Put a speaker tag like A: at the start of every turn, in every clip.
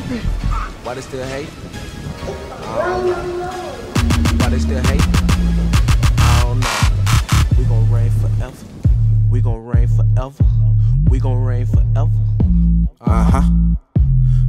A: Why they still hate? Why they still hate? I don't know. We gon' reign forever. We gon' reign forever. We gon' reign forever.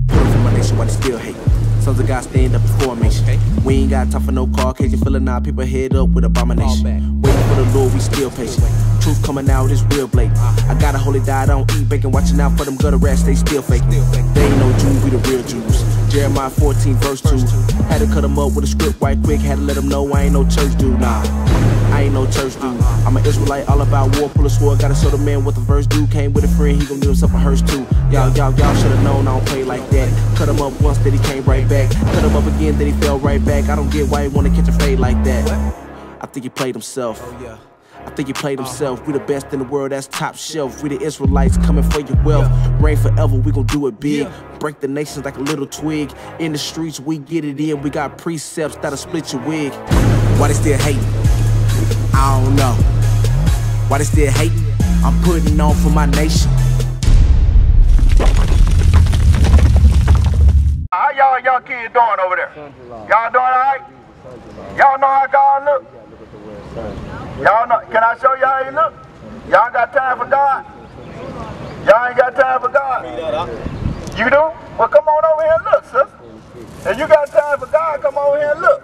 A: Put up for my nation, why they still hate? Sons of God stand up in formation. We ain't got time for no Caucasian filling our people head up with abomination. Waiting for the Lord, we still patient. Truth coming out is real blatant. I got a holy diet, I don't eat bacon. Watching out for them gutter rats, they still faking. They ain't no Jew, we the real Jews. Jeremiah 14 verse 2. Had to cut them up with a script right quick. Had to let them know I ain't no church dude. Nah, I ain't no church dude. I'm an Israelite, all about war, pull a sword. Gotta show the man what the verse do. Came with a friend, he gon' give himself a hearse too. Y'all should've known I don't play like that. Cut him up once, then he came right back. Cut him up again, then he fell right back. I don't get why he wanna catch a fade like that. I think he played himself. I think he played himself. We the best in the world, that's top shelf. We the Israelites coming for your wealth. Reign forever, we gon' do it big. Break the nations like a little twig. In the streets, we get it in. We got precepts that'll split your wig. Why they still hating? I don't know. Why they still hating? I'm putting on for my nation.
B: How y'all kids doing over there? Y'all doing all right? Y'all know how God look? Y'all know, can I show you how he look? Y'all got time for God? Y'all ain't got time for God? You do? Well, come on over here and look, sis. If you got time for God, come over here and look.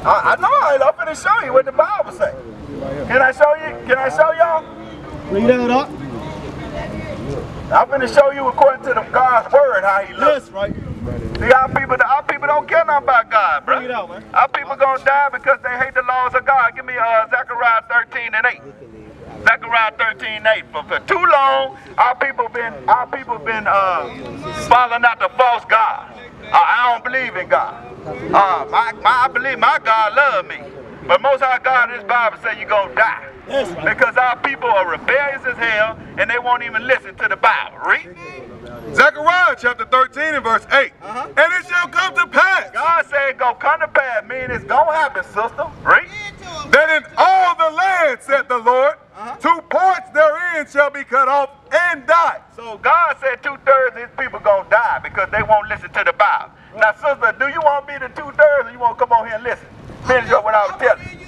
B: I know I'm finna show you what the Bible say. Can I show you? Can I show y'all?
C: Read that up.
B: I'm finna show you according to God's word how he looks.
C: Yes, right.
B: See, our people don't care nothing about God, bro.
C: Bring it out, man.
B: Our people gonna die because they hate the laws of God. Give me Zechariah 13:8. Zechariah 13:8. For too long, our people been following after false God. I don't believe in God. I believe my God love me. But most High God in this Bible say you're gonna die.
C: Yes, right.
B: Because our people are rebellious as hell and they won't even listen to the Bible. Read.
D: Zechariah chapter 13 and verse 8. And it shall come to pass.
B: God said it's gonna come to pass, meaning it's gonna happen, sister. Read.
D: That in all the land, said the Lord, 2 parts therein shall be cut off and die.
B: So God said 2/3 of his people gonna die because they won't listen to the Bible. Now, sister, do you want to be the 2/3 or you want to come on here and listen? Finish up what I was telling you.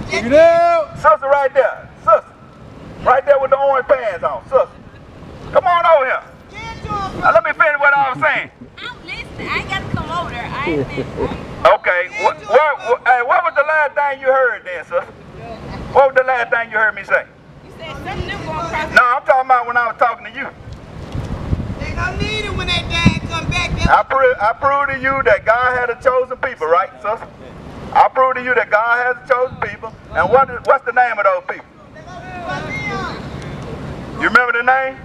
C: You know?
B: Sister right there. Sister. Right there with the orange pants on. Sister. Come on over here. Now, let me finish what I was saying.
E: I'm listening. I ain't got to come over there. I ain't listening.
B: Okay. What was the last thing you heard then, sister? What was the last thing you heard me say?
E: You said something new going across.
B: No, I'm talking about when I was talking to you.
F: They gonna need it when that dad come back.
B: I proved to you that God had a chosen people, right, sister? I proved to you that God has a chosen people. And what's the name of those people? You remember the name?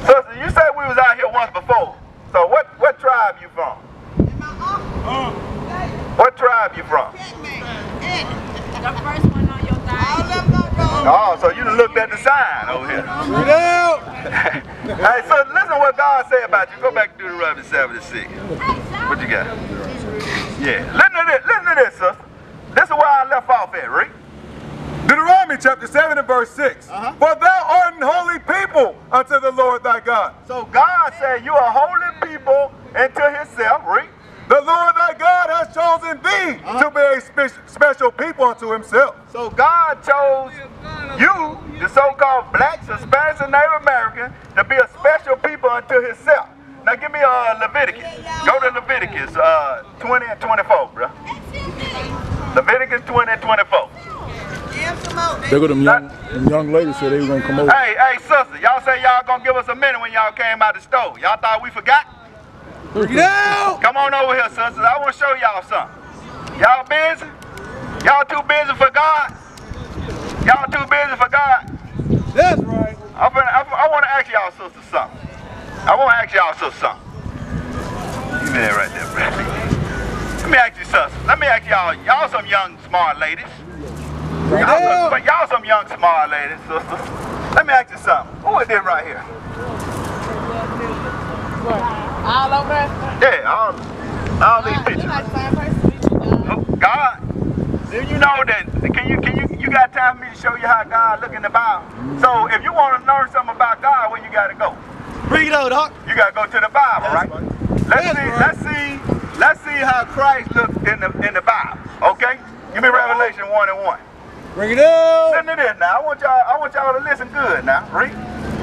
B: Sister, you said we was out here once before. So what tribe you from? What tribe you from?
E: The first one on your thigh.
B: Oh, so you done looked at the sign over here. Hey, so listen what God said about you. Go back to Deuteronomy 7:6. What you got? Yeah. Listen to this, sister. This is where I left off at, Rick.
D: Deuteronomy chapter 7 and verse 6. For thou art an holy people unto the Lord thy God.
B: So God said you are holy people unto himself, Rick.
D: The Lord thy God has chosen thee to be a special people unto himself.
B: So God chose you, the so-called blacks, Hispanics, and Native Americans, to be a special people unto himself. Now give me Leviticus. Go to Leviticus 20 and 24, bro. Leviticus 20 and 24.
C: There go them young ladies said they were gonna come over.
B: Hey, sister, y'all say y'all gonna give us a minute when y'all came out the store. Y'all thought we forgot?
D: No!
B: Come on over here, sisters. I want to show y'all something. Y'all busy? Y'all too busy for God? Y'all too busy for God?
D: That's right.
B: I want to ask y'all sisters something. Give me that right there, bro. Let me ask you something. Let me ask y'all some young, smart ladies. Y'all some young, smart ladies, sisters. Let me ask you something. Who is this right here?
E: All over there?
B: Yeah, all these pictures. God, do you know that? Can you got time for me to show you how God look in the Bible? So if you want to learn something about God, where you got to go?
G: Bring it out, Doc.
B: You got to go to the Bible, right? Let's see how Christ looked in the Bible. Okay? Give me Revelation 1:1.
G: Bring it out.
B: Listen to this now. I want y'all to listen good now. Read.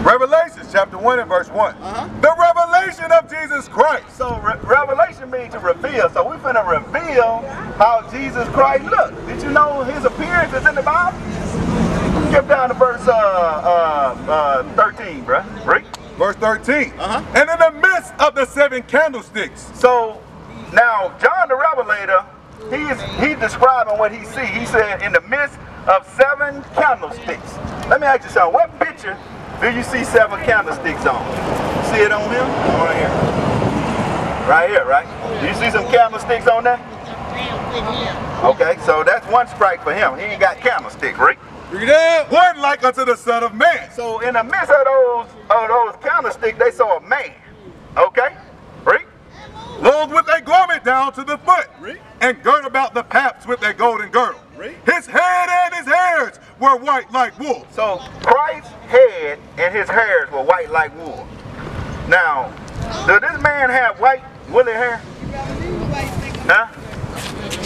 D: Revelation chapter 1 and verse 1. The revelation of Jesus Christ.
B: So revelation means to reveal. So we're finna reveal how Jesus Christ looked. Did you know his appearance is in the Bible? Skip down to verse 13, bruh. Read.
D: Verse 13. And in the midst of the 7 candlesticks.
B: So now John the Revelator, he's describing what he see. He said in the midst of 7 candlesticks. Let me ask you something. What picture do you see 7 candlesticks on? See it on him? Right here. Right here, right? Do you see some candlesticks on there? Okay, so that's one strike for him. He ain't got candlesticks, right?
D: Bring it out. One like unto the Son of Man.
B: So in the midst of those candlesticks, they saw a man. Okay? Right?
D: Clothed with a garment down to the foot, and girt about the paps with a golden girdle. His head and his hairs were white like wool.
B: So Christ's head and his hairs were white like wool. Now, does this man have white woolly hair? Huh?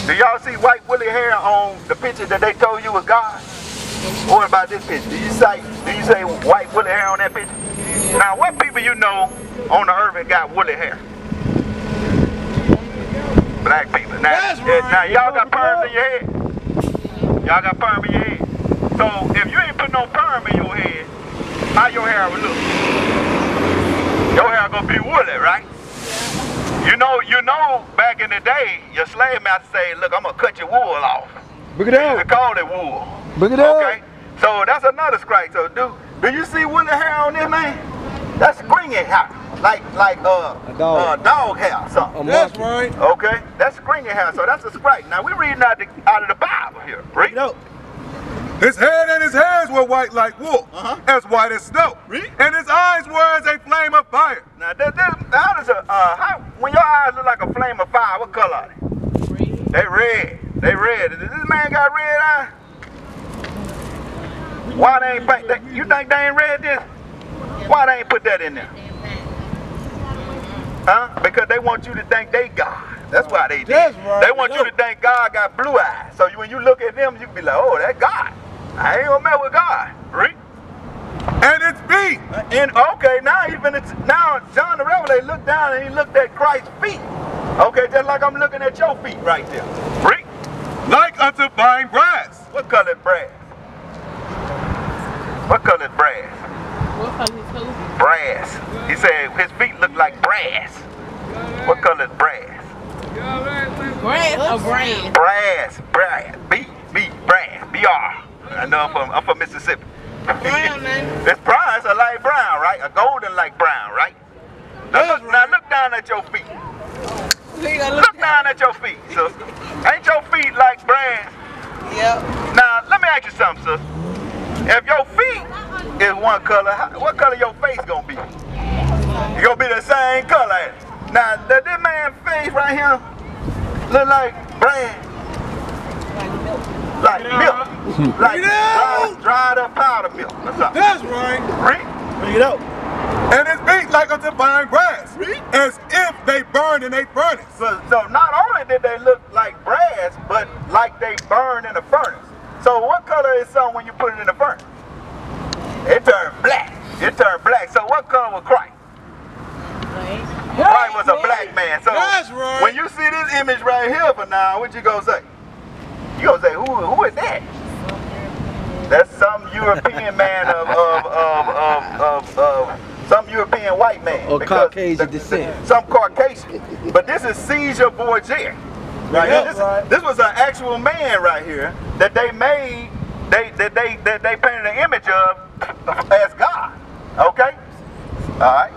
B: Do y'all see white woolly hair on the picture that they told you was God? What about this picture? Do you say white woolly hair on that picture? Now, what people you know on the earth that got woolly hair? Black people. Now y'all got perms in your head. Y'all got perm in your head. So if you ain't put no perm in your head, how your hair will look? Your hair gonna be woolly, right? You know, back in the day, your slave master say, look, I'm gonna cut your wool off.
G: Bring it out.
B: They call it wool.
G: Bring it out.
B: Okay? So that's another strike. So do you see woolly hair on this man? That's springy hair. Like dog hair or something.
G: That's right.
B: Okay? That's springy hair, so that's a strike. Now we're reading out of the Bible here. Read.
G: No.
D: His head and his hairs were white like wool, as white as snow. And his eyes were as a flame of fire.
B: Now, when your eyes look like a flame of fire, what color are they? They red. They red. Does this man got red eyes? Why they ain't paint? You think they ain't read this? Why they ain't put that in there? Huh? Because they want you to think they God. That's why they did.
G: That's right.
B: They want you to think God got blue eyes. So when you look at them, you can be like, oh, that's God. I ain't gonna mess with God. Read.
D: And its feet.
B: And okay, now John the Revelator looked down and he looked at Christ's feet. Okay, just like I'm looking at your feet right there. Read.
D: Like unto fine brass.
B: What color is brass? What color is brass?
E: What color is who?
B: Brass. He said his feet look like brass. What color is brass?
E: Brass or brand?
B: Brass. Brass. Brass. B-R. I know I'm from Mississippi.
E: Brown, man.
B: It's brown. It's a light brown, right? A golden like brown, right? Now look down at your feet. Look down at your feet, sis. Ain't your feet like brass?
F: Yep.
B: Now, let me ask you something, sis. If your feet is one color, what color your face gonna be? It's gonna be the same color. Now, does this man's face right here look like brass? Like milk. Like dried up powder milk or something.
G: That's right.
B: Read.
G: Bring it out.
D: And his feet like unto fine brass, as if they burned in a furnace.
B: So not only did they look like brass, but like they burned in a furnace. So what color is something when you put it in the furnace? It turned black. It turned black. So what color was Christ? Christ was a black man. So
G: that's right.
B: When you see this image right here for now, what you gonna say? You gonna say, who is that? That's some European man of some European white man.
G: Or Caucasian descent.
B: Some Caucasian. But this is Caesar Borgia. Right here. This was an actual man right here that they made, they painted an image of as God. Okay? Alright?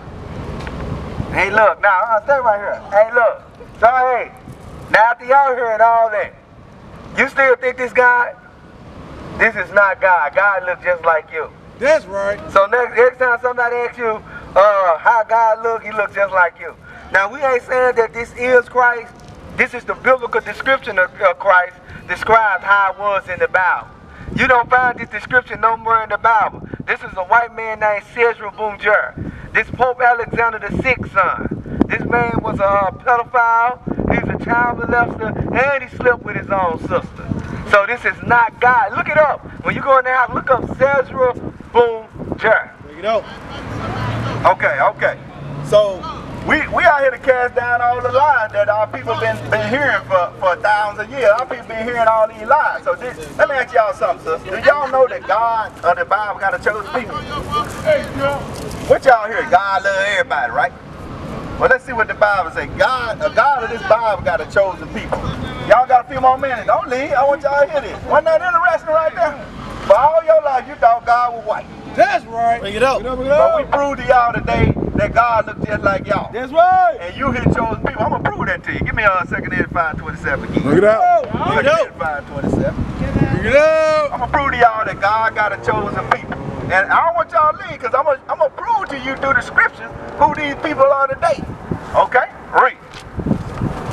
B: Hey look, now stay right here. Hey look. So hey, now after y'all heard all that, you still think this God? This is not God. God looks just like you.
G: That's right.
B: So next time somebody asks you how God looks, he looks just like you. Now we ain't saying that this is Christ. This is the biblical description of Christ, describes how it was in the Bible.
H: You don't find this description nowhere in the Bible. This is a white man named Cesar Boonjar. This Pope Alexander VI's son. This man was a pedophile, he's a child molester, and he slept with his own sister. So this is not God. Look it up. When you go in the house, look up Cesar Boonjar.
G: Bring it up.
B: Okay. So we out here to cast down all the lies that our people been hearing for thousands of years. Our people been hearing all these lies. So let me ask y'all something, sister. Do y'all know that God or the Bible got a chosen people? What y'all hear? God love everybody, right? Well, let's see what the Bible say. A God of this Bible got a chosen people. Y'all got a few more minutes. Don't leave. I want y'all to hear this. Wasn't that interesting right there? For all your life, you thought God was white.
G: That's right. Bring it up.
B: But we proved to y'all today that God looks just like y'all.
G: That's right.
B: And you hit chosen people. I'm going to prove that to you. Give me a 2 Edge 5:27 again.
C: Bring it out.
B: 2 Edge 5:27.
G: Bring it up.
B: I'm going to prove to y'all that God got a chosen people. And I don't want y'all to leave because I'm going to prove to you through the scriptures who these people are today. Okay? Read.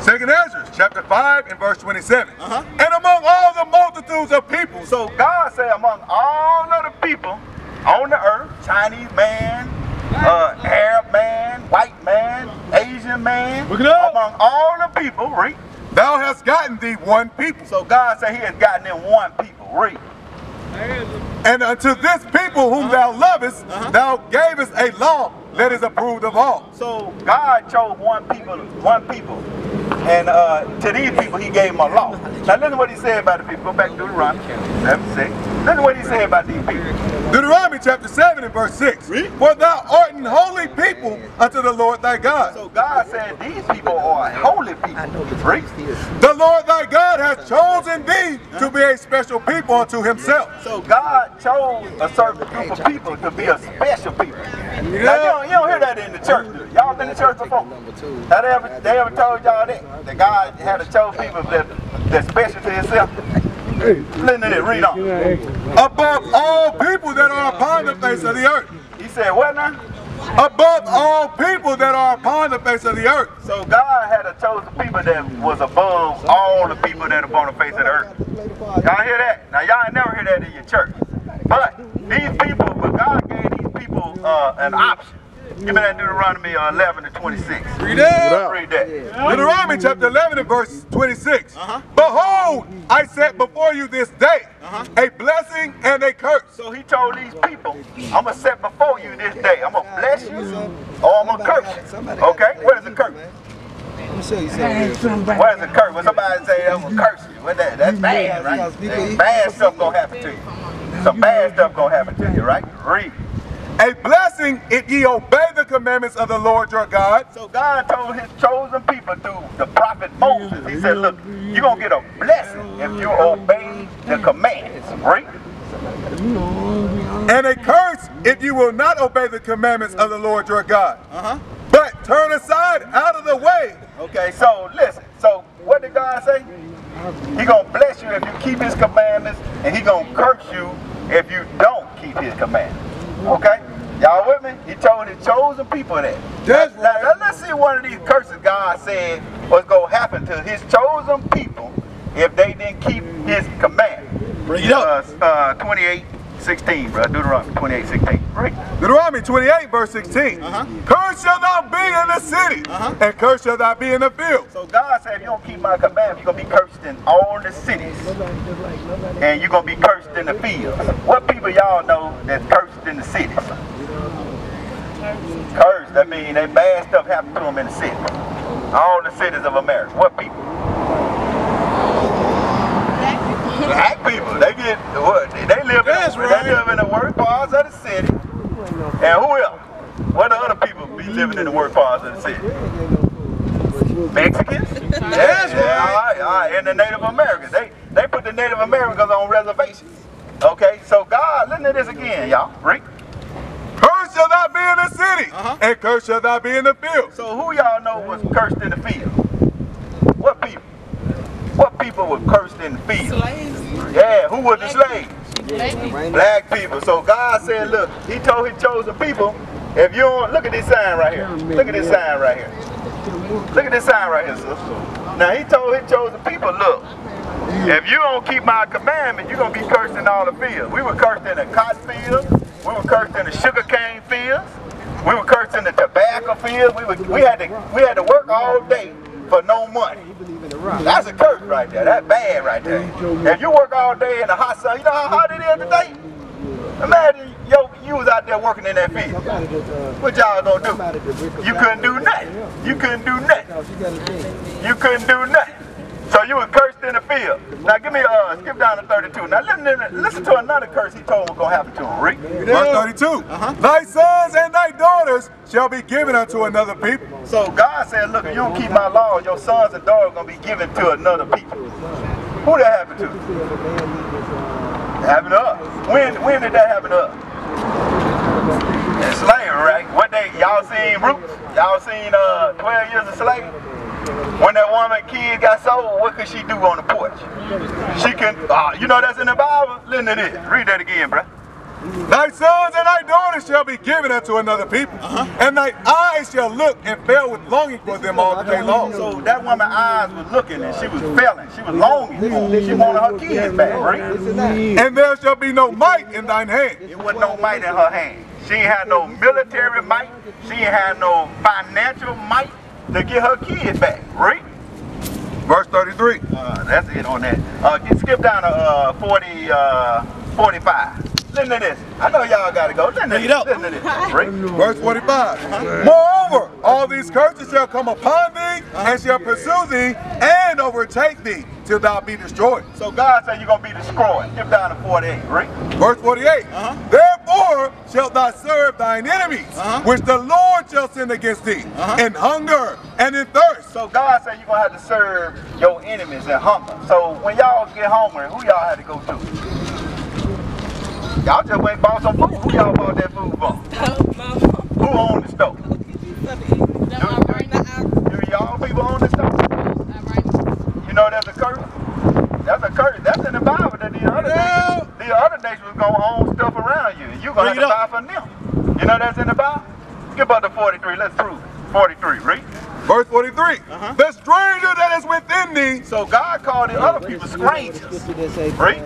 D: 2 Ezra, chapter 5 and verse 27. And among all the multitudes of people.
B: So God said among all of the people on the earth, Chinese man, Arab man, white man, Asian man, among all the people, read.
D: Thou hast gotten thee one people.
B: So God said he has gotten them one people, read.
D: And unto this people whom thou lovest, thou gavest a law that is approved of all.
B: So God chose one people. And to these people, he gave them a law. Now listen to what he said about the people. Go back to Deuteronomy 7:6. Listen to what he said about these people.
D: Deuteronomy chapter 7 and verse 6. For thou art an holy people unto the Lord thy God.
B: So God said these people are holy people. Read.
D: The Lord thy God has chosen thee to be a special people unto himself.
B: So God chose a certain group of people to be a special people. Now you don't hear that in the church, do you? Y'all been to church before? Now they ever told y'all that? That God had to chose people that's special to himself? Listen to this, read on.
D: Above all people that are upon the face of the earth.
B: He said what now?
D: Above all people that are upon the face of the earth.
B: So God had a chosen people that was above all the people that are upon the face of the earth. Y'all hear that? Now y'all ain't never hear that in your church. But God gave these people an option. Give me that Deuteronomy 11 to 26.
D: Read that.
B: Read that.
D: Deuteronomy chapter 11 and verse 26. Behold, I set before you this day a blessing and a curse.
B: So he told these people, I'm going to set before you this day. I'm going to bless you or I'm going to curse you. Okay? What is a curse? What is a curse? When somebody say I'm going to curse you, that's bad, right? Bad stuff going to happen to you. Some bad stuff going to happen to you, right? Read.
D: A blessing if ye obey the commandments of the Lord your God.
B: So God told his chosen people through the prophet Moses, he said, look, you're going to get a blessing if you obey the commandments. Right?
D: And a curse if you will not obey the commandments of the Lord your God. But turn aside out of the way.
B: Okay, so listen. So what did God say? He going to bless you if you keep his commandments, and he going to curse you if you don't keep his commandments. Okay? Y'all with me? He told his chosen people that.
G: That's right.
B: Now, let's see one of these curses God said was going to happen to his chosen people if they didn't keep his command.
G: Bring it up.
B: 28:16, bro. Deuteronomy 28:16. Right.
D: Deuteronomy 28 verse 16. Cursed shall thou be in the city, and cursed shall thou be in the field.
B: So God said if you don't keep my commandments, you're going to be cursed in all the cities. And you're going to be cursed in the fields. What people y'all know that's cursed in the cities? Cursed, that means that bad stuff happened to them in the city. All the cities of America. What people? Black people. They get what? They live in the worst parts of the city. And who else? What other people be living in the worst parts of the city? Mexicans? That's right. All right. And the Native Americans. They put the Native Americans on reservations. Okay, so God, listen to this again, y'all. Read.
D: Cursed shall thou be in the city, and cursed shall thou be in the field.
B: So who y'all know was cursed in the field? What people? What people were cursed in the field?
E: Slaves.
B: Yeah, who were the slaves? Black people. So God said, look, he told his chosen people, if you don't, look at this sign right here. Look at this sign right here. Look at this sign right here, sister. Now he told his chosen people, look, If you don't keep my commandment, you're going to be cursed in all the fields. We were cursed in the cotton fields. We were cursed in the sugar cane fields. We were cursed in the tobacco fields. We had to work all day for no money. That's a curse right there. That's bad right there. If you work all day in the hot sun, you know how hot it is today? Imagine you was out there working in that field. What y'all gonna do? You couldn't do nothing. You couldn't do nothing. You couldn't do nothing. So you were cursed in the field. Now give me skip down to 32. Now listen to another curse he told was gonna happen to him. Read.
D: Verse 32. Thy sons and thy daughters shall be given unto another people.
B: So God said, look, if you don't keep my laws, your sons and daughters are gonna be given to another people. Who that happened to? Happened to us. When did that happen to us? In slavery, right? What day? Y'all seen Roots? Y'all seen 12 Years of Slavery? When that woman kid got sold, what could she do on the porch? She can, you know that's in the Bible? Listen to this. Read that again, bro.
D: Thy sons and thy daughters shall be given unto another people, and thy eyes shall look and fail with longing for them all the day long.
B: So that woman's eyes was looking and she was failing. She was longing. She wanted her kids back, right?
D: And there shall be no might in thine hand.
B: It wasn't no might in her hand. She ain't had no military might. She ain't had no financial might to get her kids back, right?
D: Verse 33.
B: That's it on that. Skip down to 45. Listen to this. I know y'all gotta go. Listen to this. Listen to this. Right?
D: Verse 45. Moreover, all these curses shall come upon thee, and shall pursue thee, and overtake thee, till thou be destroyed.
B: So God said you're gonna be destroyed. Skip down to 48, right?
D: Verse 48. Therefore shalt thou serve thine enemies, which the Lord shall send against thee, in hunger and in thirst.
B: So God said you're gonna have to serve your enemies in hunger. So when y'all get hungry, who y'all had to go to? Y'all just went and bought some food. Who y'all bought that food from? Who owned the stove? Do y'all people own the stove? You know that's a curse? That's a curse. That's in the Bible that the other nations was going to own stuff around you. And you're going to have to buy from them. You know that's in the Bible? Skip up to 43. Let's prove it. 43, read.
D: Verse 43. The stranger that is within thee.
B: So God called the other people strangers. Read.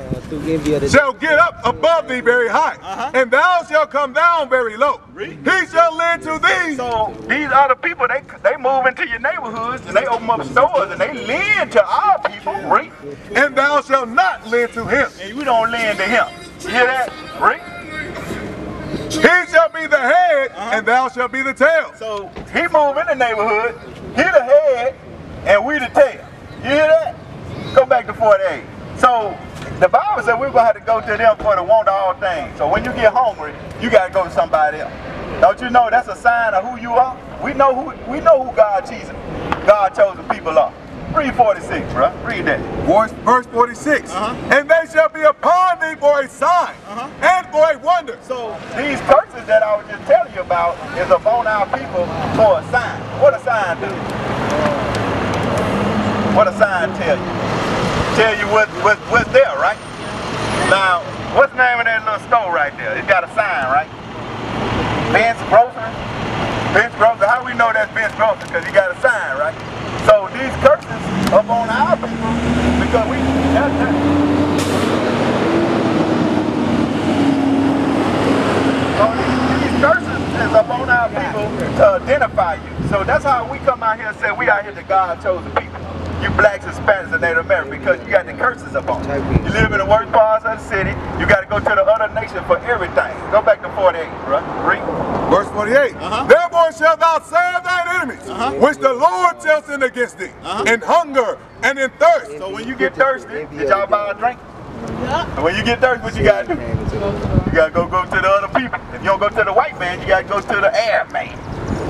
D: Shall get up above thee very high, and thou shalt come down very low. He shall lend to thee.
B: So these other people, they move into your neighborhoods and they open up stores and they lend to our people, right?
D: And thou shalt not lend to him.
B: And we don't lend to him. You hear that? Right?
D: He shall be the head, and thou shalt be the tail.
B: So he move in the neighborhood, he the head, and we the tail. You hear that? Go back to 48. So the Bible said we're going to have to go to them for the want of all things. So when you get hungry, you got to go to somebody else. Don't you know that's a sign of who you are? We know who God chosen people are. Read 46, bro. Read that.
D: Verse 46. And they shall be upon thee for a sign and for a wonder.
B: So these curses that I was just telling you about is upon our people for a sign. What a sign do? What a sign tell you? Tell you what's there, right? Now, what's the name of that little store right there? It got a sign, right? Ben's Grocery. Ben's Grocery. How do we know that's Ben's Grocery? Because he got a sign, right? So these curses up on our people because these curses is up on our people to identify you. So that's how we come out here and say we out here the God chosen people. You blacks, Hispanics, and Native Americans, because you got the curses up on you. You live in the worst parts of the city. You got to go to the other nation for everything. Go back to 48, bro. Read.
D: Verse 48. Therefore shalt thou serve thine enemies, which the Lord shall send against thee, in hunger and in thirst.
B: So when you get thirsty, did y'all buy a drink? And when you get thirsty, what you got to do? You got to go to the other people. If you don't go to the white man, you got to go to the air man.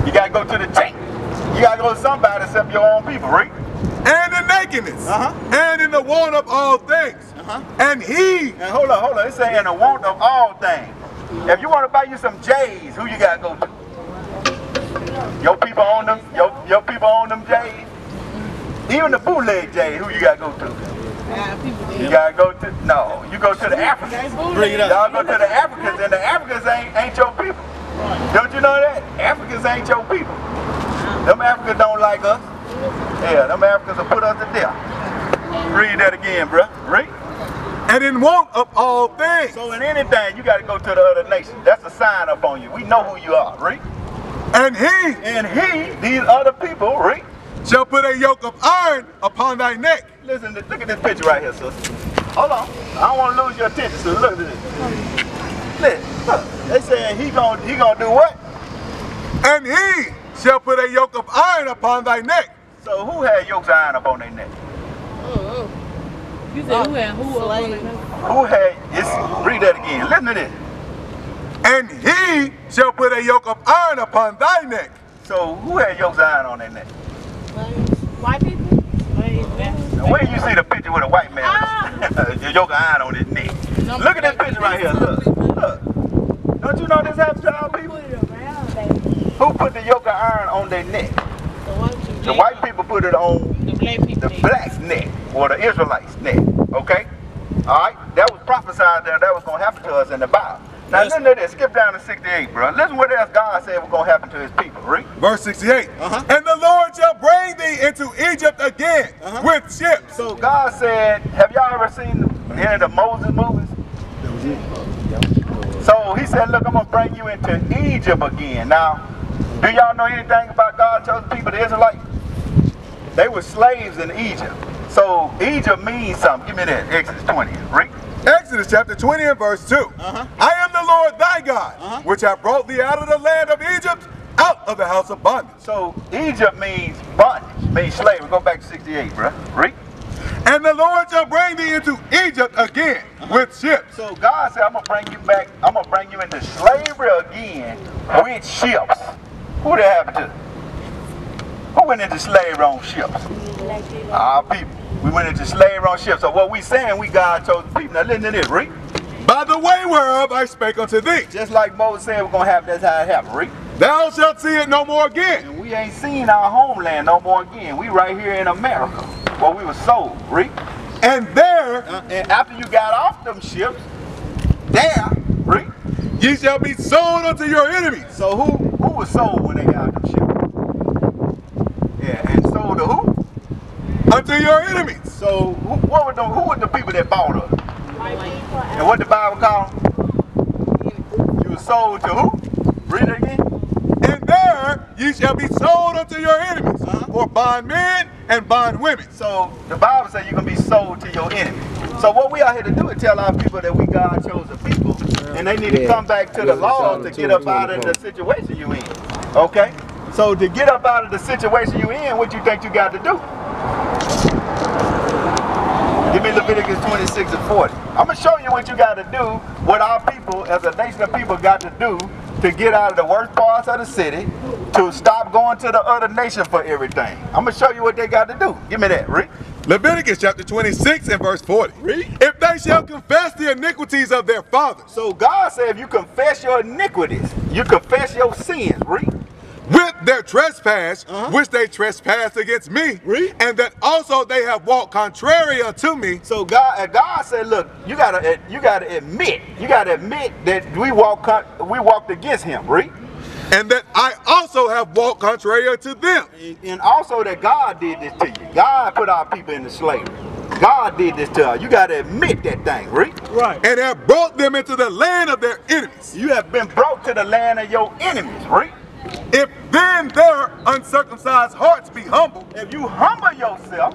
B: You got to go to the tank. You got to go to somebody except your own people, right?
D: And in nakedness, and in the want of all things. And
B: hold on, it's saying in the want of all things. If you want to buy you some J's, who you got to go to? Your people own them, your people own them J's. Even the bootleg J's, who you got to go to? You got to go to, no, you go to the Africans. Y'all go to the Africans, and the Africans ain't your people. Don't you know that? Africans ain't your people. Them Africans don't like us. Yeah, them Africans will put us to death. Read that again, bro. Read.
D: And in want of all things.
B: So in anything, you got to go to the other nations. That's a sign up on you. We know who you are. Read.
D: And
B: he, these other people, read,
D: shall put a yoke of iron upon thy neck.
B: Listen, look at this picture right here, sister. Hold on. I don't want to lose your attention, sister. Look at this. Look. They saying he gonna do what?
D: And he shall put a yoke of iron upon thy neck.
B: So who had yokes of iron up on their neck?
E: You said who had who?
B: Who had, read that again. Listen to this.
D: And he shall put a yoke of iron upon thy neck.
B: So who had yokes of iron on their neck?
E: White people?
B: Now, where you see the picture with a white man? The yoke of iron on his neck. Look at this picture right here. Look. Don't you know this happens to our people? Who put the yoke of iron on their neck? The white people put it on the black's neck, or the Israelites' neck. Okay? Alright? That was prophesied that was going to happen to us in the Bible. Now listen to this. Skip down to 68, bro. Listen what else God said was going to happen to his people. Read.
D: Verse 68. And the Lord shall bring thee into Egypt again with ships.
B: So God said, have y'all ever seen any of the Moses movies? So he said, look, I'm going to bring you into Egypt again. Now, do y'all know anything about God's chosen people, the Israelites? They were slaves in Egypt. So Egypt means something. Give me that. Exodus 20. Read.
D: Exodus chapter 20 and verse 2. I am the Lord thy God, which have brought thee out of the land of Egypt, out of the house of bondage.
B: So Egypt means bondage, means slavery. Go back to 68, bro. Read.
D: And the Lord shall bring thee into Egypt again with ships.
B: So God said, I'm going to bring you back. I'm going to bring you into slavery again with ships. Who that happened to? Who went into slavery on ships? Our people. We went into slavery on ships. So what we saying, we God chosen people. Now listen to this, read.
D: By the way whereof I spake unto thee.
B: Just like Moses said we're going to happen, that's how it happened, read.
D: Thou shalt see it no more again.
B: And we ain't seen our homeland no more again. We right here in America, where we were sold, read.
D: And there,
B: and after you got off them ships, there, read.
D: Ye shall be sold unto your enemies.
B: So who was sold when they got them ships? Yeah, and sold to who?
D: Unto your enemies.
B: So who were the people that bought us? And what the Bible call them? You were sold to who? Read it again.
D: And there ye shall be sold unto your enemies, for bondmen and bondwomen.
B: So the Bible says you're going to be sold to your enemy. So what we are here to do is tell our people that we God chosen people, and they need to come back to the law to get up out of the situation you in. Okay? So to get up out of the situation you in, what you think you got to do? Give me Leviticus 26 and 40. I'm going to show you what you got to do, what our people, as a nation of people, got to do to get out of the worst parts of the city, to stop going to the other nation for everything. I'm going to show you what they got to do. Give me that, read.
D: Leviticus chapter 26 and verse 40.
B: Read.
D: If they shall confess the iniquities of their fathers.
B: So God said if you confess your iniquities, you confess your sins, read.
D: With their trespass, which they trespassed against me, and that also they have walked contrary unto me.
B: So God said, look, you gotta admit that we walked against him, read.
D: And that I also have walked contrary unto them.
B: And also that God did this to you. God put our people into slavery. God did this to us. You gotta admit that thing, read.
D: Right. And have brought them into the land of their enemies.
B: You have been brought to the land of your enemies, read.
D: If then their uncircumcised hearts be humble.
B: If you humble yourself,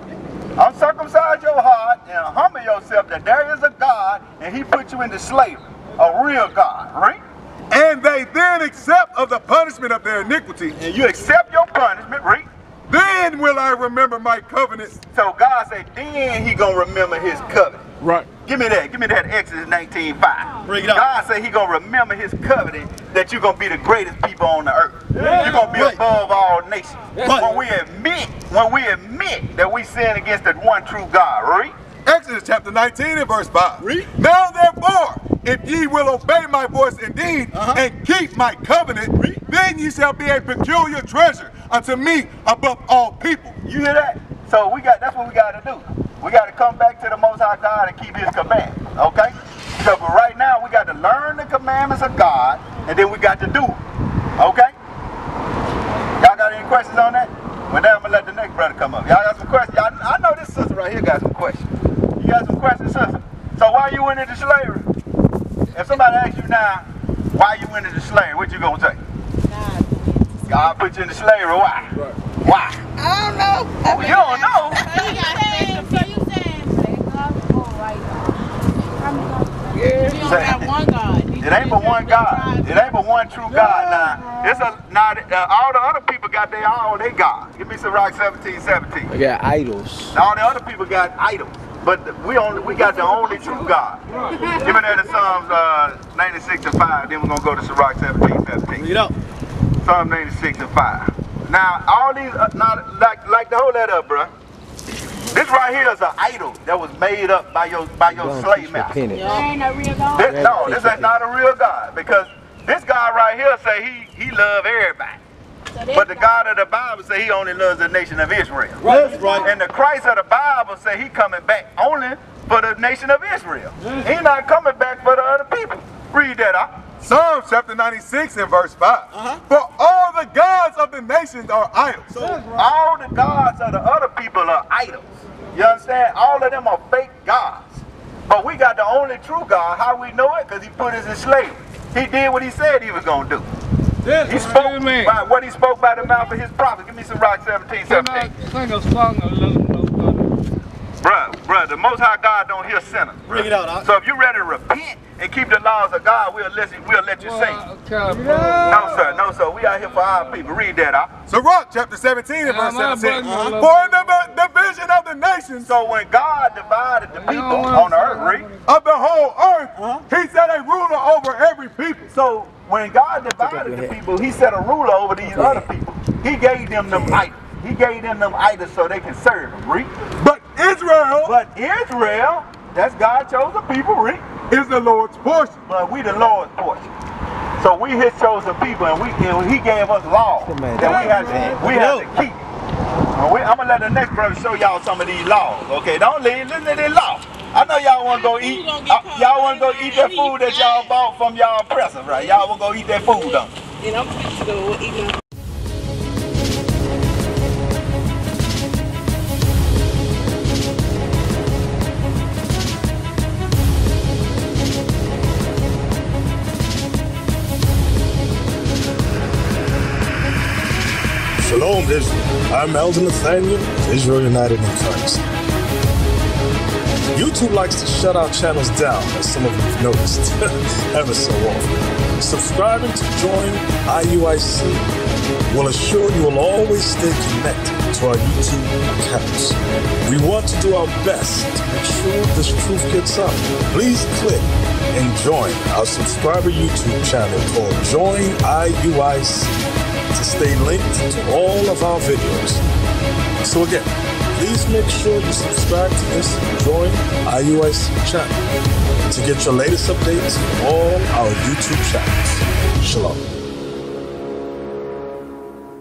B: uncircumcise your heart and humble yourself that there is a God and he put you into slavery, a real God, right?
D: And they then accept of the punishment of their iniquity.
B: And you accept your punishment, right?
D: Then will I remember my covenant.
B: So God said, then he gonna remember his covenant.
D: Right.
B: Give me that Exodus 19:5. Bring it up. God said he gonna remember his covenant that you're gonna be the greatest people on the earth. Yeah. You're gonna be above all nations. When we admit that we sin against the one true God, right?
D: Exodus chapter 19 and verse 5.
B: Read.
D: Now therefore, if ye will obey my voice indeed, and keep my covenant, then ye shall be a peculiar treasure unto me above all people.
B: You hear that? So that's what we got to do. We got to come back to the Most High God and keep his commandments, okay? So but right now, we got to learn the commandments of God, and then we got to do them, okay? Y'all got any questions on that? Well, now I'm going to let the next brother come up. Y'all got some questions? I know this sister right here got some questions. question, sister. So why you went into slavery? If somebody asks you now, why you went into slavery, what you gonna say? God put you into slavery. Why?
C: Right.
B: Why?
F: I don't know.
B: You don't know.
E: So you saying God is all right. You don't have one God.
B: It ain't but one God. It ain't but one true God. Now, all the other people got all they God. Give me some rock 17:17.
G: They got idols.
B: All the other people got idols, but we got the only true God. Give me that in Psalms 96:5. Then we're gonna go to Sirach 17:17.
G: Read up.
B: Psalm 96:5. Now, all these, like the whole that up, bruh. This right here is an idol that was made up by your slave master.
E: There ain't no real God.
B: This ain't not a real God, because this God right here say he love everybody. But the God of the Bible say he only loves the nation of Israel.
G: That's right.
B: And the Christ of the Bible say he coming back only for the nation of Israel. He not coming back for the other people. Read that out.
D: Psalm chapter 96 and verse 5. For all the gods of the nations are idols.
B: All the gods of the other people are idols. You understand? All of them are fake gods. But we got the only true God. How we know it? Because he put us in slavery. He did what he said he was going to do. He spoke by what he spoke by the mouth of his prophets. Give me some rock 17:17.
I: Sing a song a little.
B: Bruh, the Most High God don't hear sinners.
G: Bring it out.
B: So if you're ready to repent and keep the laws of God, we'll let you sing. No, sir. We out here for our people. Read that out.
D: Sirach chapter 17 and verse 17. For in the division of the nations,
B: So when God divided the people on the earth, read.
D: of the whole earth, he set a ruler over every people.
B: So when God divided the people, he set a ruler over these other people. He gave them idols. He gave them idols so they can serve him. Read.
D: But Israel
B: That's God chosen people, read.
D: is the Lord's portion.
B: But we the Lord's portion. So we his chosen people, and he gave us laws that we have to keep. I'm gonna let the next brother show y'all some of these laws. Okay, don't leave. Listen to these laws. I know y'all want to go eat. Y'all want to go eat that food that y'all bought from y'all oppressors, right? Y'all want to go eat that food, though.
E: And I'm supposed to go eat my.
J: Shalom, Israel. I'm Elder Nathaniel, Israel United in Christ. YouTube likes to shut our channels down, as some of you have noticed, ever so often. Subscribing to join IUIC will assure you will always stay connected to our YouTube accounts. We want to do our best to make sure this truth gets out. Please click and join our subscriber YouTube channel called Join IUIC to stay linked to all of our videos. So again, please make sure you subscribe to this Join IUIC channel to get your latest updates from all our YouTube channels. Shalom.